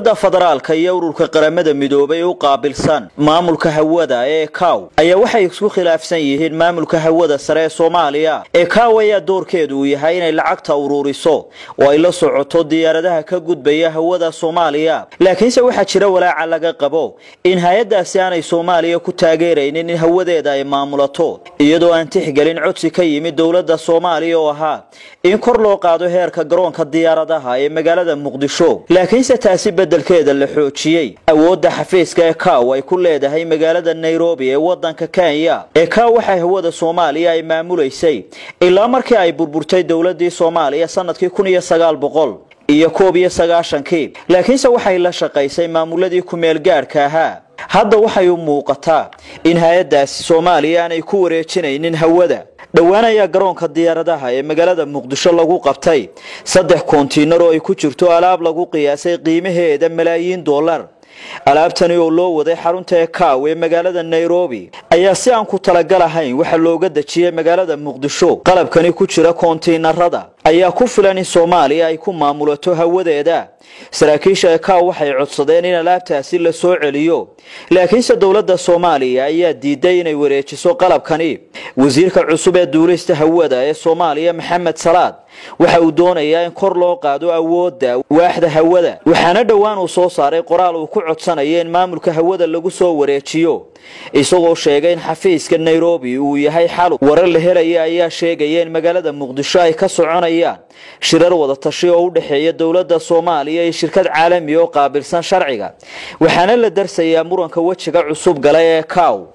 federaalka iyo ururka qaramada midoobay u qaabilsan maamulka hawada ee ICAO ayaa waxay isku khilaafsan yihiin maamulka hawada sare ee Soomaaliya. ICAO ayaa doorkeedu u yahay inay lacagta ururiso oo ay la socoto diyaaradaha ka gudbaya hawada Soomaaliya, laakiinse waxa jira walaac laga qabo in hay'adaasi aanay Soomaaliya ku taageeraynin in hawadeeda ay maamulato iyadoo aan tixgelin codsi ka yimid dawladda Soomaaliya oo ahaa in kor loo qaado heerka garoonka diyaaradaha ee magaalada Muqdisho. laakiinse taasi beddelkeeda la xoojiyay awoodda xafiiska ICAO ay ku leedahay magaalada Nairobi ee wadanka Kenya. ICAO waxay hawada Soomaaliya ay maamuleysay ilaa markii ay burburtay dawladda Soomaaliya sanadkii 1991 laakiinse waxay la shaqaysay maamuladii ku meel gaarka ahaa. hadda waxay u muuqataa in hay'adaasi Soomaaliya ay ku wareejinaynin hawada. dhawaanaya garoonka diyaaradaha ee magaalada Muqdisho lagu qabtay 3 kontiinar oo ay ku jirto alaab lagu qiyaasay qiimaheeda malaayiin dollar. alaabtani oo loo waday xarunta ICAO ee magaalada Nairobi ayaa si aan ku talagalahayn waxa looga dajiyay magaalada Muqdisho. qalabkani ku jira kontiinarada ayaa ku filan in Soomaaliya ay ku maamulato hawadeeda. saraakiisha ICAO waxay codsadeen in alaabtaasi la soo celiyo, laakiinse dawladda Soomaaliya ayaa diiday inay wareejiso qalabkani. wasiirka cusub ee duulista hawada ee Soomaaliya Maxamed Salaad waxa uu doonayaa in kor loo qaado awoodda waaxda hawada, waxaana dhawaan uu soo saaray qoraal uu ku codsanaya in maamulka hawada lagu soo wareejiyo, isagoo sheegay in xafiiska Nairobi uu yahay xal. warar la helay ayaa sheegay in magaalada Muqdisho ay ka soconayaan shirar wada tashi oo u dhaxeeya dawladda Soomaaliya iyo shirkad caalami oo qaabilsan sharciga, waxaana la darsayaa muranka wajiga cusub galay ee ICAO.